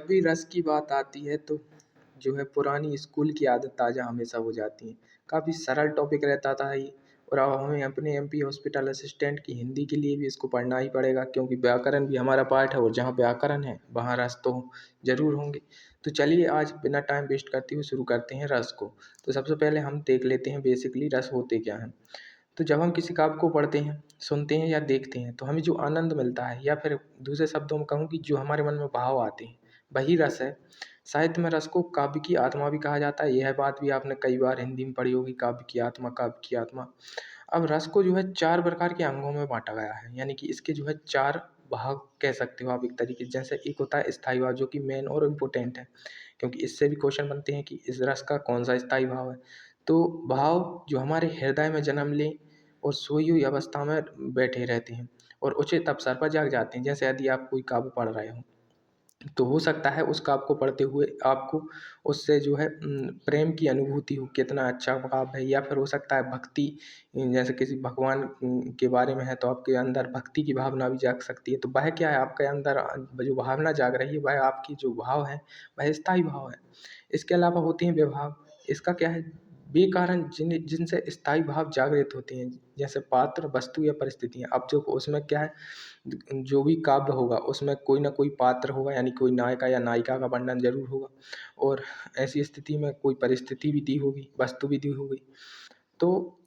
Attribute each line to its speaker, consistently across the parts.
Speaker 1: भी रस की बात आती है तो जो है पुरानी स्कूल की आदत ताज़ा हमेशा हो जाती है। काफ़ी सरल टॉपिक रहता था ये और अब हमें अपने एमपी हॉस्पिटल असिस्टेंट की हिंदी के लिए भी इसको पढ़ना ही पड़ेगा क्योंकि व्याकरण भी हमारा पार्ट है और जहाँ व्याकरण है वहाँ रस तो ज़रूर होंगे। तो चलिए आज बिना टाइम वेस्ट करते हुए शुरू करते हैं रस को। तो सबसे पहले हम देख लेते हैं बेसिकली रस होते क्या हैं। तो जब हम किसी काव्य को पढ़ते हैं, सुनते हैं या देखते हैं तो हमें जो आनंद मिलता है या फिर दूसरे शब्दों में कहूँ कि जो हमारे मन में भाव आते हैं वही रस है। साहित्य में रस को काव्य की आत्मा भी कहा जाता है। यह बात भी आपने कई बार हिंदी में पढ़ी होगी, काव्य की आत्मा, काव्य की आत्मा। अब रस को जो है 4 प्रकार के अंगों में बाँटा गया है, यानी कि इसके जो है 4 भाग कह सकते हो आप एक तरीके से। जैसे एक होता है स्थायी भाव जो कि मेन और इम्पोर्टेंट है, क्योंकि इससे भी क्वेश्चन बनते हैं कि इस रस का कौन-सा स्थायी भाव है। तो भाव जो हमारे हृदय में जन्म लें और सोई हुई अवस्था में बैठे रहते हैं और उचित अवसर पर जाग जाते हैं। जैसे यदि आप कोई काव्य पढ़ रहे हो तो हो सकता है उस काव्य को पढ़ते हुए आपको उससे जो है प्रेम की अनुभूति हो, कितना अच्छा काव्य है। या फिर हो सकता है भक्ति, जैसे किसी भगवान के बारे में है तो आपके अंदर भक्ति की भावना भी जाग सकती है। तो वह क्या है, आपके अंदर जो भावना जाग रही है वह आपकी जो भाव है वह स्थायी भाव है। इसके अलावा होते हैं विभाव। इसका क्या है, बेकारण जिनसे स्थायी भाव जागृत होते हैं, जैसे पात्र, वस्तु या परिस्थितियाँ। अब जो उसमें क्या है, जो भी काव्य होगा उसमें कोई ना कोई पात्र होगा, यानी कोई नायिका या नायिका का वर्णन ज़रूर होगा और ऐसी स्थिति में कोई परिस्थिति भी दी होगी, वस्तु भी दी होगी। तो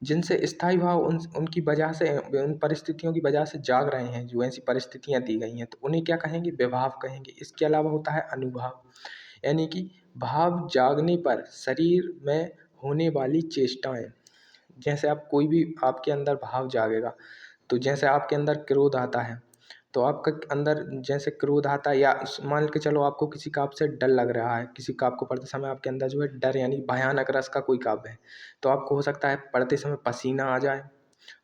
Speaker 1: जिनसे स्थायी भाव उनकी वजह से, उन परिस्थितियों की वजह से जाग रहे हैं, जो ऐसी परिस्थितियाँ दी गई हैं तो उन्हें क्या कहेंगे, विभाव कहेंगे। इसके अलावा होता है अनुभाव, यानी कि भाव जागने पर शरीर में होने वाली चेष्टाएँ। जैसे आप कोई भी आपके अंदर भाव जागेगा, तो जैसे आपके अंदर क्रोध आता है तो आपके अंदर जैसे क्रोध आता है, या मान के चलो आपको किसी काव्य से डर लग रहा है, किसी काव्य को पढ़ते समय आपके अंदर जो है डर यानी भयानक रस का कोई काव्य है, तो आपको हो सकता है पढ़ते समय पसीना आ जाए,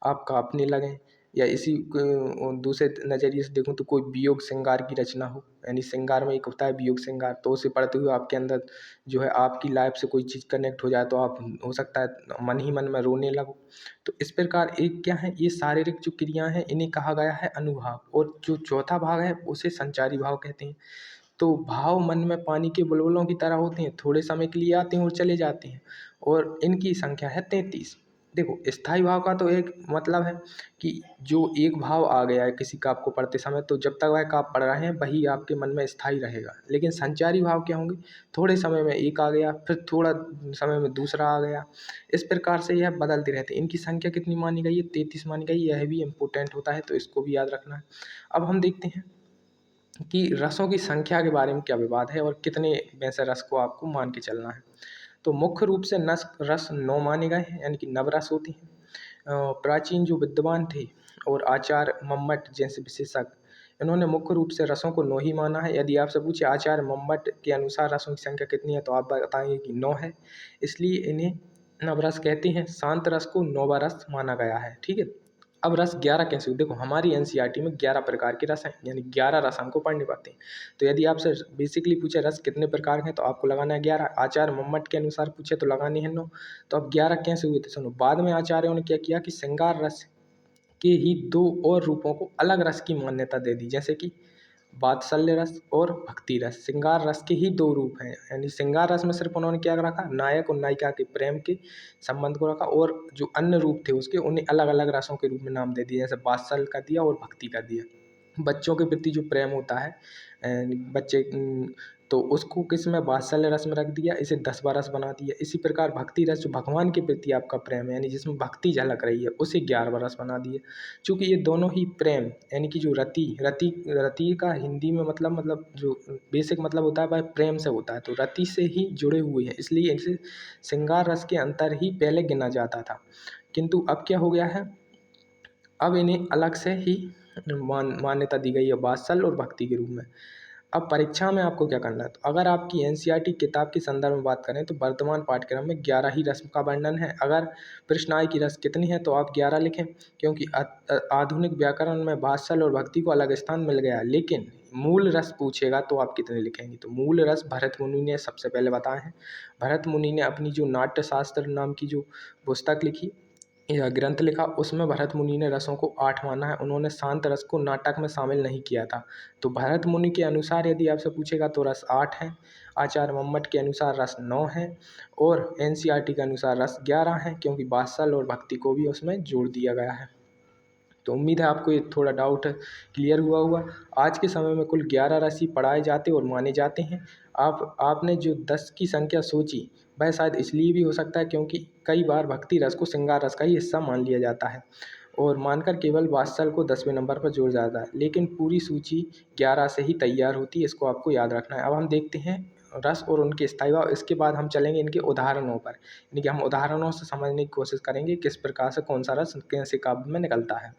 Speaker 1: आप काँपने लगें। या इसी दूसरे नज़रिए से देखूँ तो कोई वियोग श्रृंगार की रचना हो, यानी श्रृंगार में एक होता है वियोग श्रृंगार, तो उसे पढ़ते हुए आपके अंदर जो है आपकी लाइफ से कोई चीज़ कनेक्ट हो जाए तो आप हो सकता है मन ही मन में रोने लगो। तो इस प्रकार एक क्या है, ये शारीरिक जो क्रियाएँ हैं इन्हें कहा गया है अनुभाव, और जो चौथा भाग है उसे संचारी भाव कहते हैं। तो भाव मन में पानी के बुलबुलों की तरह होते हैं, थोड़े समय के लिए आते हैं और चले जाते हैं, और इनकी संख्या है 33। देखो, स्थायी भाव का तो एक मतलब है कि जो एक भाव आ गया है किसी काव्य को पढ़ते समय, तो जब तक वह काव्य पढ़ रहे हैं वही आपके मन में स्थायी रहेगा। लेकिन संचारी भाव क्या होंगे, थोड़े समय में एक आ गया, फिर थोड़ा समय में दूसरा आ गया, इस प्रकार से यह बदलते रहते हैं। इनकी संख्या कितनी मानी गई है, 33 मानी गई। यह भी इम्पोर्टेंट होता है तो इसको भी याद रखना है। अब हम देखते हैं कि रसों की संख्या के बारे में क्या विवाद है और कितने में से रस को आपको मान के चलना है। तो मुख्य रूप से रस 9 माने गए हैं, यानी कि नवरस होती हैं। प्राचीन जो विद्वान थे और आचार्य मम्मट जैसे विशेषज्ञ, इन्होंने मुख्य रूप से रसों को 9 ही माना है। यदि आपसे पूछे आचार्य मम्मट के अनुसार रसों की संख्या कितनी है तो आप बताएंगे कि 9 है, इसलिए इन्हें नवरस कहते हैं। शांत रस को 9वां रस माना गया है, ठीक है। अब रस 11 कैसे हुए, देखो हमारी एनसीईआरटी में 11 प्रकार के रस हैं, यानी 11 रस हमको पढ़ने पड़ते हैं। तो यदि आपसे बेसिकली पूछे रस कितने प्रकार के हैं तो आपको लगाना है 11। आचार्य मम्मट के अनुसार पूछे तो लगाने हैं 9। तो अब 11 कैसे हुए थे सुनो। बाद में आचार्यों ने क्या किया कि श्रृंगार रस के ही 2 और रूपों को अलग रस की मान्यता दे दी, जैसे कि वात्सल्य रस और भक्ति रस। श्रृंगार रस के ही 2 रूप हैं, यानी श्रृंगार रस में सिर्फ उन्होंने क्या रखा, नायक और नायिका के प्रेम के संबंध को रखा, और जो अन्य रूप थे उसके उन्हें अलग अलग रसों के रूप में नाम दे दिया, जैसे वात्सल्य का दिया और भक्ति का दिया। बच्चों के प्रति जो प्रेम होता है, बच्चे तो उसको किस में, वात्सल्य रस में रख दिया, इसे 10वां रस बना दिया। इसी प्रकार भक्ति रस जो भगवान के प्रति आपका प्रेम है, यानी जिसमें भक्ति झलक रही है, उसे 11वां रस बना दिया। चूँकि ये दोनों ही प्रेम, यानी कि जो रति का हिंदी में मतलब जो बेसिक मतलब होता है वह प्रेम से होता है, तो रति से ही जुड़े हुए हैं, इसलिए इसे श्रृंगार रस के अंतर ही पहले गिना जाता था। किंतु अब क्या हो गया है, अब इन्हें अलग से ही मान्यता दी गई है, वात्सल्य और भक्ति के रूप में। अब परीक्षा में आपको क्या करना है, तो अगर आपकी एनसीईआरटी किताब के संदर्भ में बात करें तो वर्तमान पाठ्यक्रम में 11 ही रस का वर्णन है। अगर प्रश्न आए कि रस कितनी है तो आप 11 लिखें, क्योंकि आधुनिक व्याकरण में वात्सल्य और भक्ति को अलग स्थान मिल गया। लेकिन मूल रस पूछेगा तो आप कितने लिखेंगे, तो मूल रस भरत मुनि ने सबसे पहले बताए हैं। भरत मुनि ने अपनी जो नाट्य शास्त्र नाम की जो पुस्तक लिखी, यह ग्रंथ लिखा, उसमें भरत मुनि ने रसों को 8 माना है। उन्होंने शांत रस को नाटक में शामिल नहीं किया था। तो भरत मुनि के अनुसार यदि आपसे पूछेगा तो रस 8 हैं, आचार्य मम्मट के अनुसार रस 9 हैं और एनसीईआरटी के अनुसार रस 11 हैं, क्योंकि वात्सल और भक्ति को भी उसमें जोड़ दिया गया है। तो उम्मीद है आपको ये थोड़ा डाउट क्लियर हुआ होगा। आज के समय में कुल 11 रस ही पढ़ाए जाते और माने जाते हैं। आपने जो 10 की संख्या सोची, वह शायद इसलिए भी हो सकता है क्योंकि कई बार भक्ति रस को श्रृंगार रस का ही हिस्सा मान लिया जाता है और मानकर केवल वात्सल को 10वें नंबर पर जोड़ जाता है, लेकिन पूरी सूची 11 से ही तैयार होती है। इसको आपको याद रखना है। अब हम देखते हैं रस और उनके स्थायी भाव। इसके बाद हम चलेंगे इनके उदाहरणों पर, यानी कि हम उदाहरणों से समझने की कोशिश करेंगे किस प्रकार से कौन सा रस कैसे काव्य में निकलता है,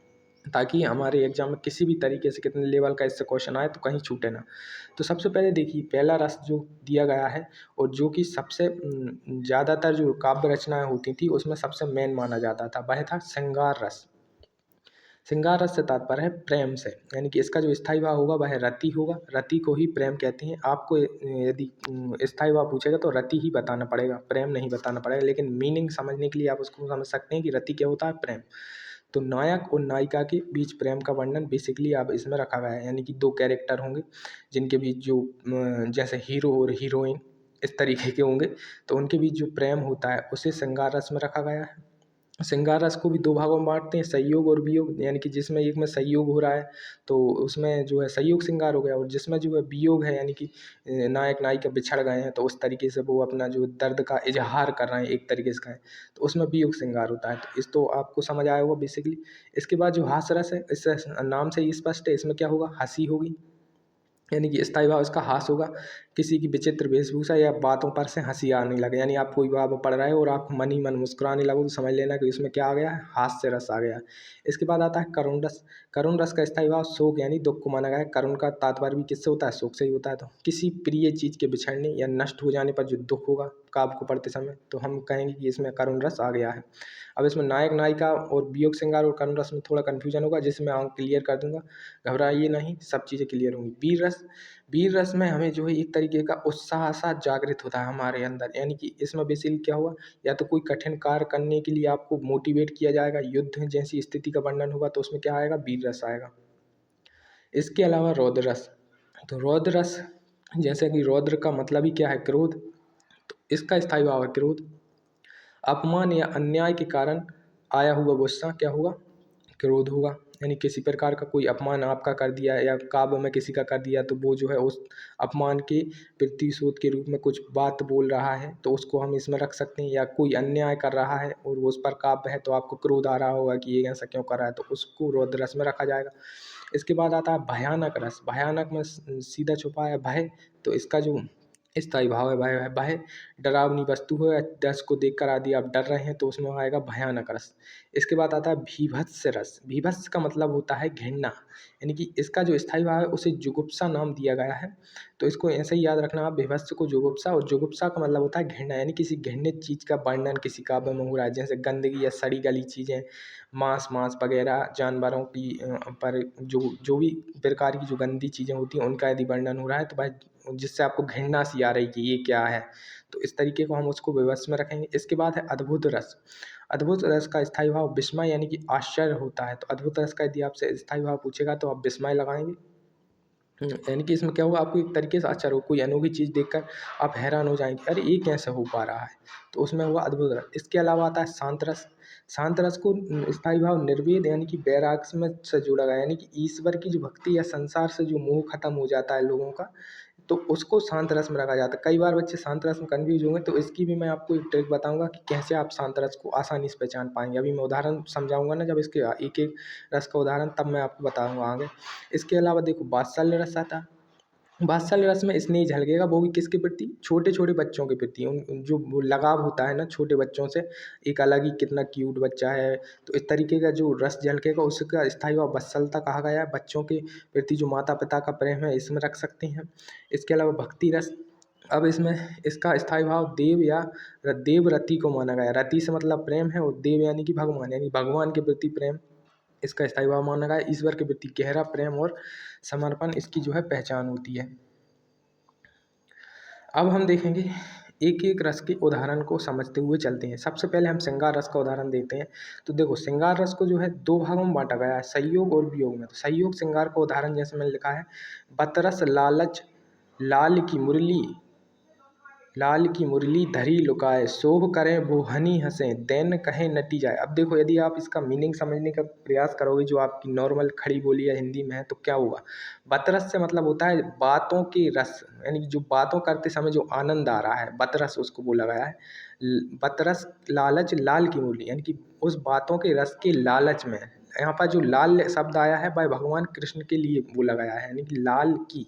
Speaker 1: ताकि हमारे एग्जाम में किसी भी तरीके से कितने लेवल का इससे क्वेश्चन आए तो कहीं छूटे ना। तो सबसे पहले देखिए, पहला रस जो दिया गया है और जो कि सबसे ज़्यादातर जो काव्य रचनाएं होती थी उसमें सबसे मेन माना जाता था, वह था श्रृंगार रस। श्रृंगार रस से तात्पर्य है प्रेम से, यानी कि इसका जो स्थायी भाव होगा वह रति होगा। रति को ही प्रेम कहते हैं। आपको यदि स्थायी भाव पूछेगा तो रति ही बताना पड़ेगा, प्रेम नहीं बताना पड़ेगा, लेकिन मीनिंग समझने के लिए आप उसको समझ सकते हैं कि रति क्या होता है, प्रेम। तो नायक और नायिका के बीच प्रेम का वर्णन बेसिकली अब इसमें रखा गया है, यानी कि 2 कैरेक्टर होंगे जिनके बीच जो जैसे हीरो और हीरोइन इस तरीके के होंगे, तो उनके बीच जो प्रेम होता है उसे श्रृंगार रस में रखा गया है। श्रृंगार रस को भी 2 भागों में बांटते हैं, संयोग और वियोग, यानी कि जिसमें एक में संयोग हो रहा है तो उसमें जो है संयोग श्रृंगार हो गया, और जिसमें जो है वियोग है, यानी कि नायक नायिका बिछड़ गए हैं तो उस तरीके से वो अपना जो दर्द का इजहार कर रहे हैं एक तरीके से कहें, तो उसमें वियोग श्रृंगार होता है। तो इस तो आपको समझ आया होगा बेसिकली। इसके बाद जो हास रस है, इससे नाम से ही स्पष्ट है, इसमें क्या होगा, हंसी होगी, यानी कि स्थायी भाव इसका हास होगा। किसी की विचित्र वेशभूषा या बातों पर से हंसी आने लगे, यानी आप कोई बात पढ़ रहे हो और आप मन ही मन मुस्कुराने लगो तो समझ लेना कि उसमें क्या आ गया है, हास्य रस आ गया है। इसके बाद आता है करुण रस। करुण रस का स्थायी भाव शोक यानी दुख को माना गया है। करुण का तात्पर्य भी किससे होता है, शोक से ही होता है। तो किसी प्रिय चीज के बिछड़ने या नष्ट हो जाने पर जो दुख होगा काव्य को पढ़ते समय, तो हम कहेंगे कि इसमें करुण रस आ गया है। अब इसमें नायक नायिका और वियोग श्रृंगार और करुण रस में थोड़ा कन्फ्यूजन होगा, जिसमें आंख क्लियर कर दूंगा, घबराइए नहीं, सब चीज़ें क्लियर होंगी। वीर रस, वीर रस में हमें जो है एक तरीके का उत्साह सा जागृत होता है हमारे अंदर, यानी कि इसमें बेसिकली क्या हुआ, या तो कोई कठिन कार्य करने के लिए आपको मोटिवेट किया जाएगा, युद्ध जैसी स्थिति का वर्णन होगा तो उसमें क्या आएगा, वीर रस आएगा। इसके अलावा रौद्र रस। तो रौद्र रस, जैसे कि रौद्र का मतलब ही क्या है, क्रोध, तो इसका स्थायी भाव है क्रोध। अपमान या अन्याय के कारण आया हुआ गुस्सा क्या होगा, क्रोध होगा। यानी किसी प्रकार का कोई अपमान आपका कर दिया या काव्य में किसी का कर दिया, तो वो जो है उस अपमान के प्रतिशोध के रूप में कुछ बात बोल रहा है तो उसको हम इसमें रख सकते हैं। या कोई अन्याय कर रहा है और वो उस पर काव्य है तो आपको क्रोध आ रहा होगा कि ये ऐसा क्यों कर रहा है, तो उसको रौद्र रस में रखा जाएगा। इसके बाद आता है भयानक रस। भयानक में सीधा छुपा है भय, तो इसका जो स्थायी भाव है भय है। भय डरावनी वस्तु है या दृश्य को देखकर आदि आप डर रहे हैं तो उसमें आएगा भयानक रस। इसके बाद आता है भीभत्स रस। भीभत्स का मतलब होता है घृणा, यानी कि इसका जो स्थायी भाव है उसे जुगुप्सा नाम दिया गया है। तो इसको ऐसे ही याद रखना आप, भीभत्स को जुगुप्सा, और जुगुप्सा का मतलब होता है घृणा, यानी किसी घृणित चीज़ का वर्णन किसी काव्य में हो रहा है, जैसे गंदगी या सड़ी गली चीज़ें, मांस मांस वगैरह जानवरों की पर जो जो भी प्रकार की जो गंदी चीज़ें होती हैं उनका यदि वर्णन हो रहा है तो भाई जिससे आपको घृणा सी आ रही कि ये क्या है, तो इस तरीके को हम उसको विवश में रखेंगे। इसके बाद है अद्भुत रस। अद्भुत रस का स्थायी भाव विस्मय यानी कि आश्चर्य होता है। तो अद्भुत रस का यदि आपसे स्थायी भाव पूछेगा तो आप विस्मय लगाएंगे। यानी कि इसमें क्या होगा, आपको एक तरीके से आश्चर्य हो, कोई अनोखी चीज़ देखकर आप हैरान हो जाएंगे, अरे ये कैसे हो पा रहा है, तो उसमें हुआ अद्भुत रस। इसके अलावा आता है शांत रस। शांत रस को स्थायी भाव निर्वेद यानी कि वैराग्य में से जोड़ा गया, यानी कि ईश्वर की जो भक्ति या संसार से जो मोह खत्म हो जाता है लोगों का, तो उसको शांत रस में रखा जाता है। कई बार बच्चे शांत रस में कन्फ्यूज होंगे, तो इसकी भी मैं आपको एक ट्रिक बताऊंगा कि कैसे आप शांत रस को आसानी से पहचान पाएंगे। अभी मैं उदाहरण समझाऊंगा ना, जब इसके एक एक रस का उदाहरण, तब मैं आपको बताऊंगा आगे। इसके अलावा देखो वात्सल्य रस आता है। वात्सल्य रस में स्नेह झलकेगा, वो भी किसके प्रति, छोटे छोटे बच्चों के प्रति। उन जो वो लगाव होता है ना छोटे बच्चों से, एक अलग ही कितना क्यूट बच्चा है, तो इस तरीके का जो रस झलकेगा उसका स्थायी व वत्सलता कहा गया है। बच्चों के प्रति जो माता पिता का प्रेम है इसमें रख सकते हैं। इसके अलावा भक्ति रस। अब इसमें इसका स्थायी भाव देव या देव रति को माना गया। रति से मतलब प्रेम है और देव यानी कि भगवान, यानी भगवान के प्रति प्रेम इसका स्थायी भाव माना गया है। ईश्वर के प्रति गहरा प्रेम और समर्पण इसकी जो है पहचान होती है। अब हम देखेंगे एक एक रस के उदाहरण को समझते हुए चलते हैं। सबसे पहले हम श्रृंगार रस का उदाहरण देते हैं। तो देखो, श्रृंगार रस को जो है दो भागों में बांटा गया है, संयोग और वियोग में। तो संयोग श्रृंगार का उदाहरण जैसे मैंने लिखा है, बतरस लालच लाल की मुरली, लाल की मुरली धरी लुकाए, सोह करें वो हनी हंसें, दैन कहें नटी जाए। अब देखो, यदि आप इसका मीनिंग समझने का प्रयास करोगे जो आपकी नॉर्मल खड़ी बोली या हिंदी में है, तो क्या होगा। बतरस से मतलब होता है बातों की रस, यानी कि जो बातों करते समय जो आनंद आ रहा है, बतरस उसको बोला गया है। बतरस लालच लाल की मुरली, यानी कि उस बातों के रस के लालच में। यहाँ पर जो लाल शब्द आया है वह भगवान कृष्ण के लिए बोला गया है, यानी कि लाल की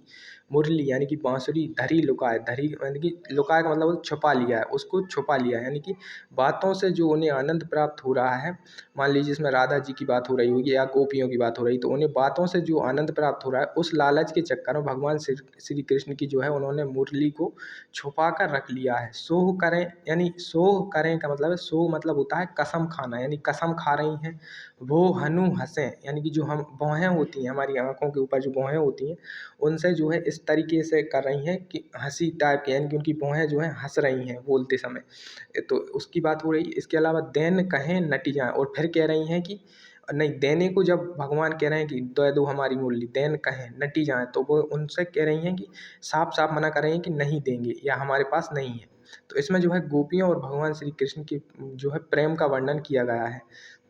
Speaker 1: मुरली यानी कि बांसुरी धरी लुकाए, धरी यानी कि लुकाए का मतलब छुपा लिया है, उसको छुपा लिया है, यानी कि बातों से जो उन्हें आनंद प्राप्त हो रहा है। मान लीजिए इसमें राधा जी की बात हो रही होगी या गोपियों की बात हो रही, तो उन्हें बातों से जो आनंद प्राप्त हो रहा है, उस लालच के चक्कर में भगवान श्री कृष्ण की जो है उन्होंने मुरली को छुपा कर रख लिया है। सोह करें, यानी सोह करें का मतलब है, सोह मतलब होता है कसम खाना, यानी कसम खा रही हैं। वो हनु हंसें, यानी कि जो हम भौहें होती हैं, हमारी आंखों के ऊपर जो भौहें होती हैं, उनसे जो है इस तरीके से कर रही हैं कि हंसी टाइप की, यानी कि उनकी भौहें जो हैं हंस रही हैं बोलते समय। तो उसकी बात हो रही। इसके अलावा दैन कहें नटी जाएं, और फिर कह रही हैं कि नहीं, देने को जब भगवान कह रहे हैं कि दे दो हमारी मुरली, देन कहें नटी जाएं, तो वो उनसे कह रही हैं कि साफ साफ मना कर रही हैं कि नहीं देंगे या हमारे पास नहीं है। तो इसमें जो है गोपियों और भगवान श्री कृष्ण की जो है प्रेम का वर्णन किया गया है।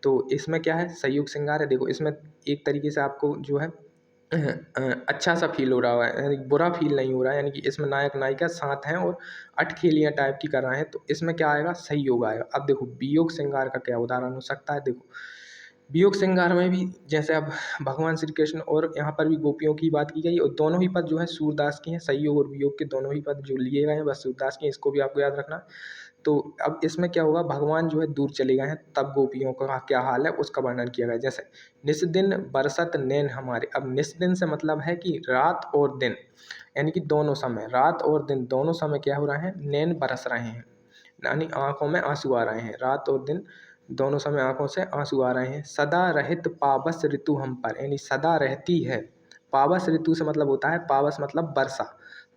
Speaker 1: तो इसमें क्या है, संयुक्त श्रृंगार है। देखो, इसमें एक तरीके से आपको जो है अच्छा सा फील हो रहा है, यानी बुरा फील नहीं हो रहा है, यानी कि इसमें नायक नायिका साथ हैं और अटखेलियाँ टाइप की कर रहे हैं। तो इसमें क्या आएगा, सही योग आएगा। अब देखो, वियोग श्रृंगार का क्या उदाहरण हो सकता है। देखो, वियोग श्रृंगार में भी जैसे अब भगवान श्री कृष्ण और यहाँ पर भी गोपियों की बात की गई, और दोनों ही पद जो है सूरदास के हैं। संयोग और वियोग के दोनों ही पद जो लिए गए हैं बस सूरदास के हैं, इसको भी आपको याद रखना। तो अब इसमें क्या होगा, भगवान जो है दूर चले गए हैं, तब गोपियों का क्या हाल है उसका वर्णन किया गया है। जैसे निस दिन बरसत नैन हमारे। अब निस दिन से मतलब है कि रात और दिन, यानी कि दोनों समय, रात और दिन दोनों समय क्या हो रहे हैं, नैन बरस रहे हैं, यानी आंखों में आंसू आ रहे हैं। रात और दिन दोनों समय आंखों से आंसू आ रहे हैं। सदा रहित पावस ऋतु हम पर, यानी सदा रहती है। पावस ऋतु से मतलब होता है, पावस मतलब वर्षा,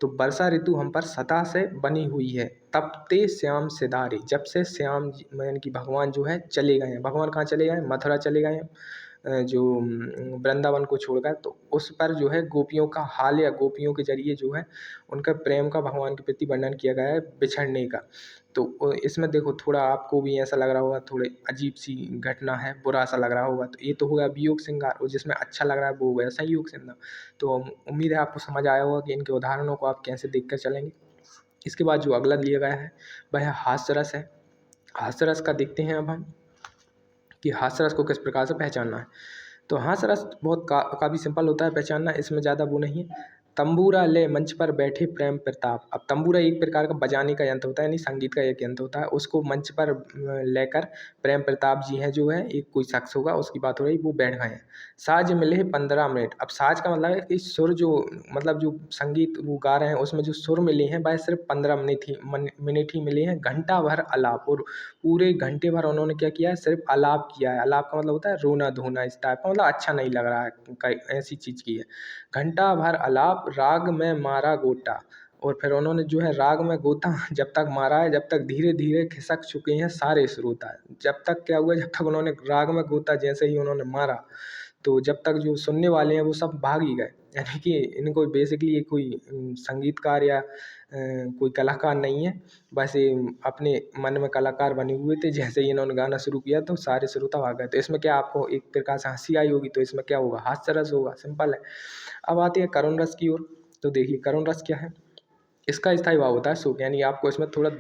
Speaker 1: तो वर्षा ऋतु हम पर सदा से बनी हुई है। तपते श्याम सिधारे, जब से श्याम यानी कि भगवान जो है चले गए हैं। भगवान कहाँ चले गए हैं, मथुरा चले गए हैं, जो वृंदावन को छोड़कर। तो उस पर जो है गोपियों का हाल, या गोपियों के जरिए जो है उनका प्रेम का भगवान के प्रति वर्णन किया गया है, बिछड़ने का। तो इसमें देखो, थोड़ा आपको भी ऐसा लग रहा होगा, थोड़ी अजीब सी घटना है, बुरा सा लग रहा होगा। तो ये तो हो गया वियोग श्रृंगार, और जिसमें अच्छा लग रहा है वो हो गया संयोग श्रृंगार। तो उम्मीद है आपको समझ आया होगा कि इनके उदाहरणों को आप कैसे देख कर चलेंगे। इसके बाद जो अगला लिया गया है वह हास्य रस है। हास्य रस का देखते हैं अब हम कि हास्य रस को किस प्रकार से पहचानना है। तो हास्य रस बहुत काफ़ी सिंपल होता है पहचानना, इसमें ज़्यादा वो नहीं है। तंबूरा ले मंच पर बैठे प्रेम प्रताप। अब तंबूरा एक प्रकार का बजाने का यंत्र होता है, यानी संगीत का एक यंत्र होता है। उसको मंच पर लेकर प्रेम प्रताप जी हैं जो है, एक कोई शख्स होगा, उसकी बात हो रही, वो बैठ गए हैं। साज मिले 15 मिनट। अब साज का मतलब है कि सुर, जो मतलब जो संगीत वो गा रहे हैं उसमें जो सुर मिले हैं वह सिर्फ 15 मिनट ही मिले हैं। घंटा भर आलाप, और पूरे घंटे भर उन्होंने क्या किया है, सिर्फ आलाप किया है। आलाप का मतलब होता है रोना धोना, इस टाइप का, मतलब अच्छा नहीं लग रहा है, ऐसी चीज़ की है। घंटा भर आलाप राग में मारा गोटा, और फिर उन्होंने जो है राग में गोता जब तक मारा है, जब तक धीरे धीरे खिसक चुके हैं सारे श्रोता। जब तक क्या हुआ, जब तक उन्होंने राग में गोता जैसे ही उन्होंने मारा, तो जब तक जो सुनने वाले हैं वो सब भाग ही गए। यानी कि इनको बेसिकली कोई संगीतकार या कोई कलाकार नहीं है, बस ये अपने मन में कलाकार बने हुए थे। जैसे ही इन्होंने गाना शुरू किया तो सारे श्रोता भाग गए। तो इसमें क्या आपको एक प्रकार से हंसी आई होगी, तो इसमें क्या होगा, हास्य रस होगा, सिंपल है। अब आते हैं करुण रस की ओर। तो देखिए, करुण रस क्या है, इसका स्थायी भाव होता है शोक, यानी आपको इसमें थोड़ा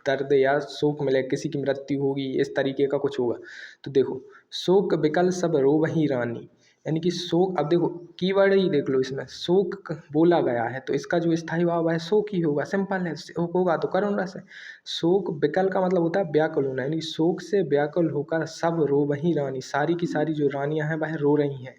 Speaker 1: दर्द या शोक मिले, किसी की मृत्यु होगी, इस तरीके का कुछ होगा। तो देखो, शोक बिकल सब रोवहि रानी, यानी कि शोक, अब देखो कीवर्ड ही देख लो, इसमें शोक बोला गया है, तो इसका जो स्थायी भाव है शोक ही होगा, सिंपल है। शोक होगा तो करुण रस है। शोक बिकल का मतलब होता है व्याकुल होना, यानी शोक से व्याकुल होकर सब रोवहि रानी, सारी की सारी जो रानियां हैं वह रो रही हैं।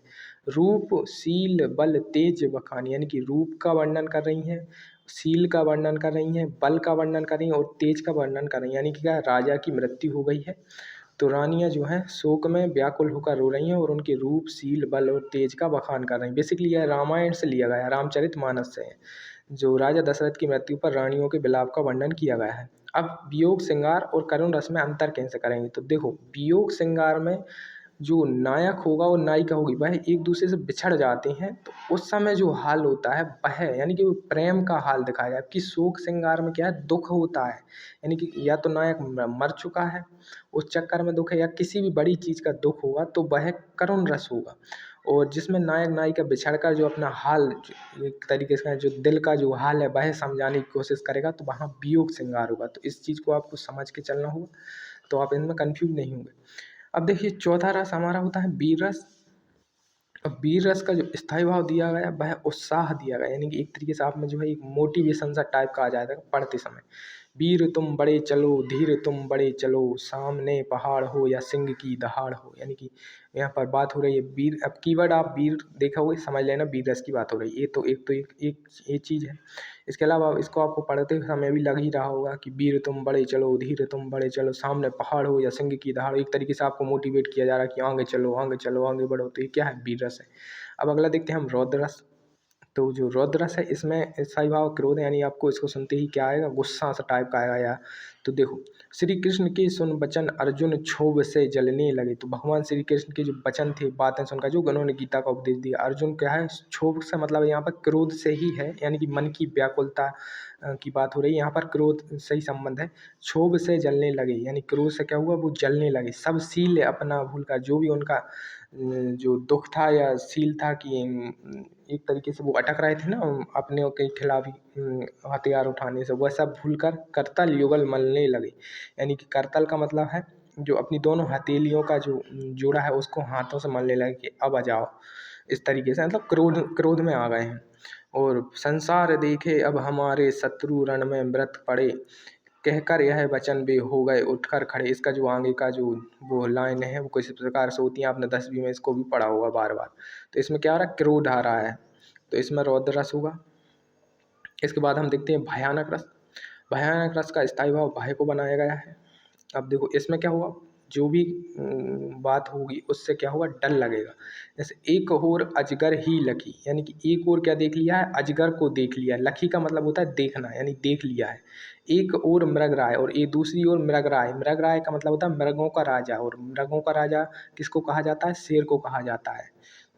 Speaker 1: रूप शील बल तेज बखानी, यानी कि रूप का वर्णन कर रही हैं, शील का वर्णन कर रही हैं, बल का वर्णन कर रही हैं, और तेज का वर्णन कर रही हैं। यानी कि क्या, राजा की मृत्यु हो गई है, तो रानियां जो हैं शोक में व्याकुल होकर रो रही हैं, और उनके रूप शील बल और तेज का बखान कर रही हैं। बेसिकली यह रामायण से लिया गया है, रामचरितमानस से है। जो राजा दशरथ की मृत्यु पर रानियों के विलाप का वर्णन किया गया है। अब वियोग श्रृंगार और करुण रस में अंतर कैसे करेंगे, तो देखो वियोग श्रृंगार में जो नायक होगा और नायिका होगी वह एक दूसरे से बिछड़ जाते हैं, तो उस समय जो हाल होता है वह यानी कि वो प्रेम का हाल दिखाया गया है। कि शोक श्रृंगार में क्या है, दुख होता है, यानी कि या तो नायक मर चुका है उस चक्कर में दुख है, या किसी भी बड़ी चीज का दुख होगा तो वह करुण रस होगा। और जिसमें नायक नायिका बिछड़ कर जो अपना हाल एक तरीके से जो दिल का जो हाल है वह समझाने की कोशिश करेगा, तो वहाँ वियोग श्रृंगार होगा। तो इस चीज को आपको समझ के चलना होगा, तो आप इनमें कंफ्यूज नहीं होंगे। अब देखिए चौथा रस हमारा होता है वीर रस। अब वीर रस का जो स्थायी भाव दिया गया वह उत्साह दिया गया, यानी कि एक तरीके से आप में जो है एक मोटिवेशन सा टाइप का आ जाएगा पढ़ते समय। वीर तुम बड़े चलो, धीर तुम बड़े चलो, सामने पहाड़ हो या सिंह की दहाड़ हो, यानी कि यहाँ पर बात हो रही है वीर। अब कीवर्ड आप वीर देखा होगा, समझ लेना वीर रस की बात हो रही है। ये तो एक ये चीज़ है। इसके अलावा इसको आपको पढ़ते समय भी लग ही रहा होगा कि वीर तुम बड़े चलो, धीर तुम बड़े चलो, सामने पहाड़ हो या सिंह की दहाड़, एक तरीके से आपको मोटिवेट किया जा रहा है कि आगे चलो आगे चलो आगे बढ़ो। तो ये क्या है, वीर रस है। अब अगला देखते हैं हम रौद्र रस। तो जो रौद्र रस है इसमें स्थायी भाव क्रोध, यानी आपको इसको सुनते ही क्या आएगा, गुस्सा सा टाइप का आएगा। या तो देखो श्री कृष्ण के सुन वचन अर्जुन क्षोभ से जलने लगे। तो भगवान श्री कृष्ण के जो वचन थे, बातें सुनकर जो उन्होंने गीता का उपदेश दिया, अर्जुन क्या है, क्षोभ से मतलब यहाँ पर क्रोध से ही है, यानी कि मन की व्याकुलता की बात हो रही है। यहाँ पर क्रोध से ही संबंध है। क्षोभ से जलने लगे, यानी क्रोध से क्या हुआ, वो जलने लगे। सब शील अपना भूलकर, जो भी उनका जो दुख था या शील था कि एक तरीके से वो अटक रहे थे ना अपने के खिलाफ हथियार उठाने से, वह सब भूलकर करतल युगल मलने लगे। यानी कि करतल का मतलब है जो अपनी दोनों हथेलियों का जो जोड़ा है उसको हाथों से मलने लगे कि अब आ जाओ। इस तरीके से मतलब क्रोध क्रोध में आ गए हैं। और संसार देखे अब हमारे शत्रु रण में मृत पड़े, कहकर यह वचन वे हो गए उठकर खड़े। इसका जो आगे का जो वो लाइन है वो किस प्रकार से होती है, आपने 10वीं में इसको भी पढ़ा होगा बार बार। तो इसमें क्या आ रहा है, क्रोध आ रहा है, तो इसमें रौद्र रस होगा। इसके बाद हम देखते हैं भयानक रस। भयानक रस का स्थायी भाव भय को बनाया गया है। अब देखो इसमें क्या हुआ, जो भी बात होगी उससे क्या होगा, डर लगेगा। जैसे एक और अजगर ही लखी, यानी कि एक और क्या देख लिया है, अजगर को देख लिया। लखी का मतलब होता है देखना, यानी देख लिया है। एक और मृग राय, और एक दूसरी ओर मृग राय। मृग राय का मतलब होता है मृगों का राजा, और मृगों का राजा किसको कहा जाता है, शेर को कहा जाता है।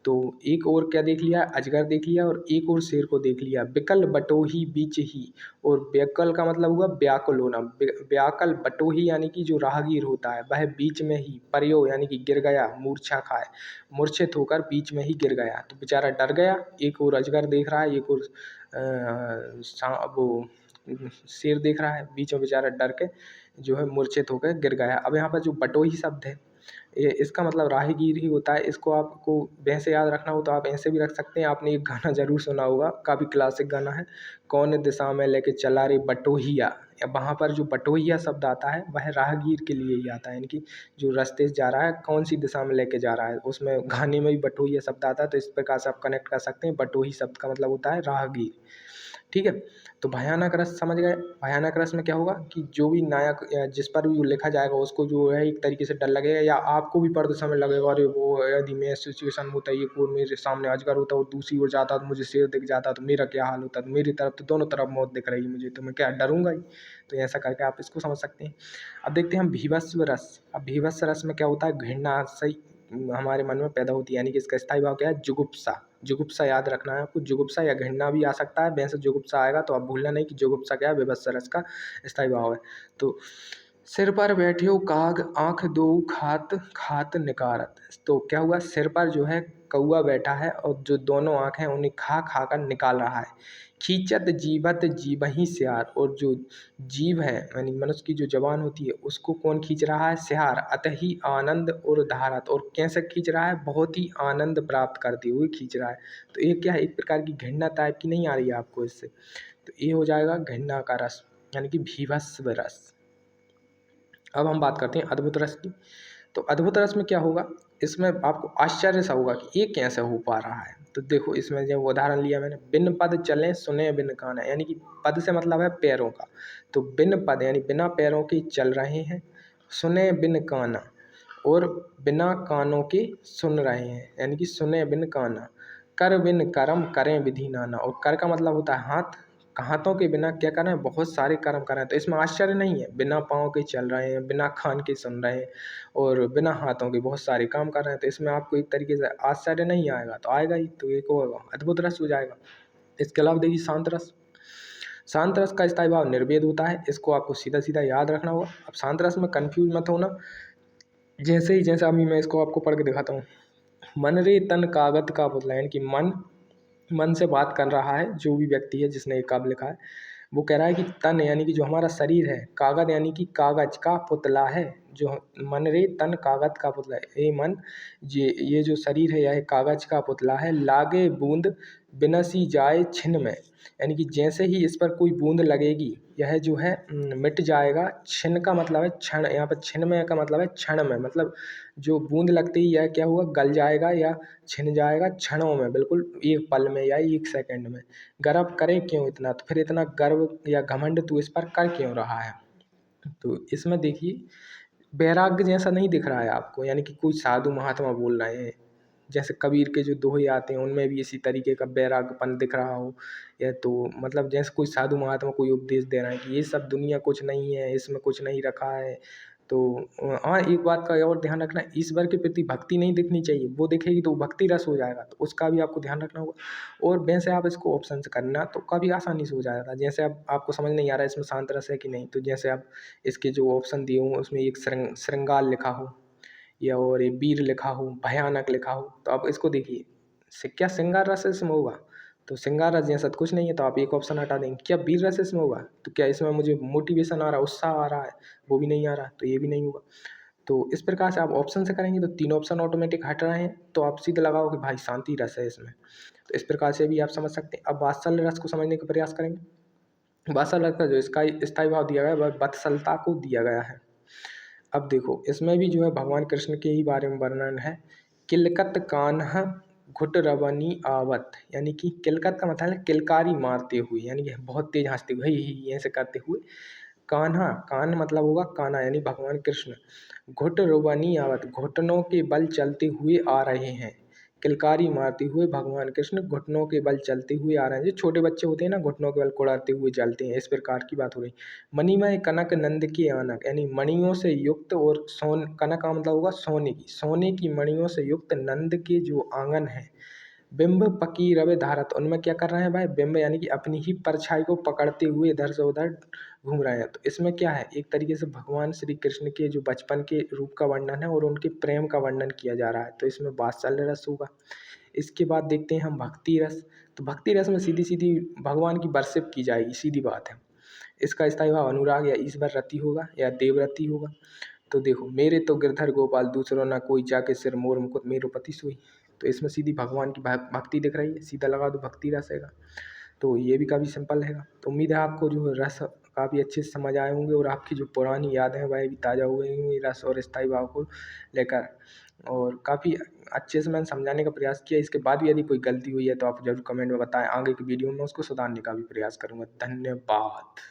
Speaker 1: तो एक और क्या देख लिया, अजगर देख लिया, और एक और शेर को देख लिया। बिकल बटोही बीच ही, और बेकल का मतलब हुआ व्याकुल होना। व्याकल बटोही यानी कि जो राहगीर होता है वह बीच में ही, परयो यानी कि गिर गया, मूर्छा खाए, मूर्छित होकर बीच में ही गिर गया। तो बेचारा डर गया, एक और अजगर देख रहा है, एक और वो शेर देख रहा है, बीच में बेचारा डर के जो है मूर्छित होकर गिर गया। अब यहाँ पर जो बटोही शब्द है ये इसका मतलब राहगीर ही होता है। इसको आपको वैसे याद रखना हो तो आप ऐसे भी रख सकते हैं। आपने एक गाना जरूर सुना होगा, काफ़ी क्लासिक गाना है, कौन दिशा में लेके चला रे बटोहिया। वहाँ पर जो बटोहिया शब्द आता है वह राहगीर के लिए ही आता है, यानी कि जो रास्ते से जा रहा है कौन सी दिशा में लेके जा रहा है, उसमें गाने में भी बटोहिया शब्द आता है। तो इस प्रकार से आप कनेक्ट कर सकते हैं, बटोही शब्द का मतलब होता है राहगीर। ठीक है, तो भयानक रस समझ गए। भयानक रस में क्या होगा कि जो भी नायक या जिस पर भी वो लिखा जाएगा उसको जो है एक तरीके से डर लगेगा, या आपको भी पढ़ते समय लगेगा अरे वो यदि मैं सिचुएशन होता है, एक और मेरे सामने अजगर होता और दूसरी ओर जाता तो मुझे शेर दिख जाता तो मेरा क्या हाल होता, तो मेरी तरफ तो दोनों तरफ मौत दिख रही है मुझे, तो मैं क्या डरूंगा ही। तो ऐसा करके आप इसको समझ सकते हैं। अब देखते हैं हम भीभत्स रस। अब भीभत्स रस में क्या होता है, घृणा सही हमारे मन में पैदा होती है, यानी कि इसका स्थायी भाव क्या है, जुगुप्सा। जुगुप्सा याद रखना है आपको, जुगुप्सा या घृणा भी आ सकता है, वैसे जुगुप्सा आएगा तो आप भूलना नहीं कि जुगुप्सा क्या है, विभत्स रस का स्थायी भाव है। तो सिर पर बैठे हो काग, आंख दो खात खात निकारत। तो क्या हुआ, सिर पर जो है कौआ बैठा है और जो दोनों आंखें उन्हें खा खा कर निकाल रहा है। खींचत जीवत जीवही सियार, और जो जीव है यानी मनुष्य की जो जबान होती है उसको कौन खींच रहा है, सियार। अतहि आनंद और धारत, और कैसे खींच रहा है, बहुत ही आनंद प्राप्त करते हुए खींच रहा है। तो ये क्या है, एक प्रकार की घृणा टाइप की नहीं आ रही है आपको इससे, तो ये हो जाएगा घृणा का रस, यानी कि भीभत्स रस। अब हम बात करते हैं अद्भुत रस की। तो अद्भुत रस में क्या होगा, इसमें आपको आश्चर्य सा होगा कि ये कैसे हो पा रहा है। तो देखो इसमें जो उदाहरण लिया मैंने, बिन पद चले सुने बिन काना, यानी कि पद से मतलब है पैरों का। तो बिन पद यानी बिना पैरों के चल रहे हैं, सुने बिन काना, और बिना कानों के सुन रहे हैं, यानी कि सुने बिन काना। कर बिन करम करें विधि नाना, और कर का मतलब होता है हाथ, हाथों के बिना क्या कर रहे हैं, बहुत सारे कर्म कर रहे हैं। तो इसमें आश्चर्य नहीं है, बिना पाँव के चल रहे हैं, बिना कान के सुन रहे हैं और बिना हाथों के बहुत सारे काम कर रहे हैं। तो इसमें आपको एक तरीके से आश्चर्य नहीं आएगा, तो आएगा ही, तो एक वो अद्भुत रस हो जाएगा। इसके अलावा देखिए शांत रस। शांत रस का स्थायी भाव निर्वेद होता है, इसको आपको सीधा सीधा याद रखना होगा। अब शांत रस में कन्फ्यूज मत होना। जैसे अभी मैं इसको आपको पढ़ के दिखाता हूँ। मन रे तन कागज का पुतला, यानी कि मन से बात कर रहा है जो भी व्यक्ति है जिसने ये काव्य लिखा है। वो कह रहा है कि तन यानी कि जो हमारा शरीर है, कागज यानी कि कागज का पुतला है। जो मन रे तन कागज का पुतला है, ये मन ये जो शरीर है यह कागज का पुतला है। लागे बूंद बिनसी जाए छिन में, यानी कि जैसे ही इस पर कोई बूंद लगेगी यह जो है मिट जाएगा। छिन का मतलब है क्षण, यहाँ पर छिन में का मतलब है क्षण में, मतलब जो बूंद लगती है यह क्या हुआ, गल जाएगा या छिन जाएगा क्षणों में, बिल्कुल एक पल में या एक सेकंड में। गर्व करे क्यों इतना, तो फिर इतना गर्व या घमंड तू इस पर कर क्यों रहा है। तो इसमें देखिए वैराग्य जैसा नहीं दिख रहा है आपको, यानी कि कोई साधु महात्मा बोल रहे हैं। जैसे कबीर के जो दोहे आते हैं उनमें भी इसी तरीके का वैराग्यपन दिख रहा हो, या तो मतलब जैसे कोई साधु महात्मा कोई उपदेश दे रहा है कि ये सब दुनिया कुछ नहीं है, इसमें कुछ नहीं रखा है। तो हाँ, एक बात का और ध्यान रखना, ईश्वर के प्रति भक्ति नहीं दिखनी चाहिए, वो दिखेगी तो भक्ति रस हो जाएगा, तो उसका भी आपको ध्यान रखना होगा। और वैसे आप इसको ऑप्शन से करना तो काफ़ी आसानी से हो जाएगा। जैसे अब आपको समझ नहीं आ रहा है इसमें शांत रस है कि नहीं, तो जैसे आप इसके जो ऑप्शन दिए हों उसमें एक श्रृंगार लिखा हो या और ये वीर लिखा हो, भयानक लिखा हो, तो आप इसको देखिए क्या श्रृंगार रस इसमें होगा, तो श्रृंगार रस जैसा तो कुछ नहीं है, तो आप एक ऑप्शन हटा देंगे। क्या वीर रस इसमें होगा, तो क्या इसमें मुझे मोटिवेशन आ रहा है, उत्साह आ रहा है, वो भी नहीं आ रहा, तो ये भी नहीं होगा। तो इस प्रकार से आप ऑप्शन से करेंगे तो तीन ऑप्शन ऑटोमेटिक हट रहे हैं, तो आप सीधे लगाओ कि भाई शांति रस है इसमें। तो इस प्रकार से भी आप समझ सकते हैं। अब वात्सल्य रस को समझने का प्रयास करेंगे। वात्सल्य रस का जो इसका स्थायी भाव दिया गया है वह वत्सलता को दिया गया है। अब देखो इसमें भी जो है भगवान कृष्ण के ही बारे में वर्णन है। किलकत कान्हा घुट रवनी आवत, यानी कि किलकत का मतलब है किलकारी मारते हुए, यानी कि बहुत तेज हंसते हुए ही ऐसे करते हुए। कान्हा, कान मतलब होगा कान्हा यानी भगवान कृष्ण। घुट रुबनी आवत, घुटनों के बल चलते हुए आ रहे हैं। किलकारी मारते हुए भगवान कृष्ण घुटनों के बल चलते हुए आ रहे हैं। जो छोटे बच्चे होते हैं ना, घुटनों के बल कुड़ाते हुए चलते हैं, इस प्रकार की बात हो रही। मणिमय कनक नंद के आनक, यानी मणियों से युक्त और कनक का मतलब होगा सोने की, सोने की मणियों से युक्त नंद के जो आंगन है। बिंब पकी रवे धारत, उनमें क्या कर रहे हैं भाई, बिंब यानी कि अपनी ही परछाई को पकड़ते हुए इधर से उधर घूम रहे हैं। तो इसमें क्या है, एक तरीके से भगवान श्री कृष्ण के जो बचपन के रूप का वर्णन है और उनके प्रेम का वर्णन किया जा रहा है, तो इसमें वात्सल्य रस होगा। इसके बाद देखते हैं हम भक्ति रस। तो भक्ति रस में सीधी सीधी भगवान की वर्शिप की जाएगी, सीधी बात है। इसका स्थायी भाव अनुराग या ईश्वर रति होगा या देवरति होगा। तो देखो मेरे तो गिरधर गोपाल दूसरों ना कोई, जाके सिर मोर मुकुट मेरो पति सोई। तो इसमें सीधी भगवान की भक्ति दिख रही है, सीधा लगा दो भक्ति रस है। तो ये भी काफ़ी सिंपल रहेगा। तो उम्मीद है आपको जो रस काफ़ी अच्छे से समझ आए होंगे और आपकी जो पुरानी यादें हैं वह भी ताज़ा हो गई होंगी रस और स्थायी भाव को लेकर। और काफ़ी अच्छे से मैंने समझाने का प्रयास किया। इसके बाद भी यदि कोई गलती हुई है तो आप ज़रूर कमेंट में बताएं, आगे की वीडियो में उसको सुधारने का भी प्रयास करूँगा। धन्यवाद।